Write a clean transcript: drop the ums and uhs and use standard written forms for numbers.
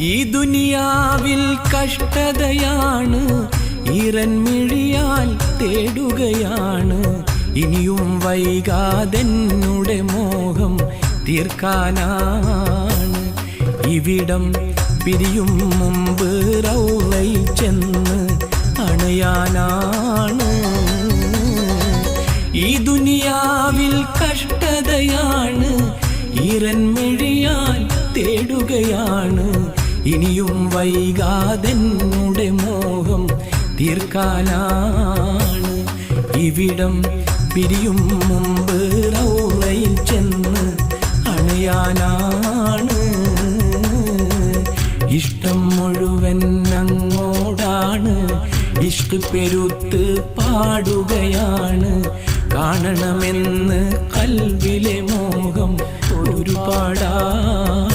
ഈ ദുനിയാവിൽ കഷ്ടതയാണ്, ഈറൻമിഴിയാൽ തേടുകയാണ്. ഇനിയും വൈകാതെന്നുടെ മോഹം തീർക്കാനാണ്. ഇവിടം പിരിയും മുമ്പ് റൗളയിൽ ചെന്ന് അണയാനാണ്. ഈ ദുനിയാവിൽ കഷ്ടതയാണ്, ഈറൻമിഴിയാൽ തേടുകയാണ്. ഇനിയും വൈകാതെന്നുടെ മോഹം തീർക്കാനാണ്. ഇവിടം പിരിയും മുമ്പ് റൗളയിൽ ചെന്ന് അണയാനാണ്. ഇഷ്ടം മുഴുവൻ അങ്ങോടാണ്, ഇഷ്ക് പെരുത്ത് പാടുകയാണ്. കാണണമെന്ന് കൽവിലെ മോഹം ഒരുപാടാണ്.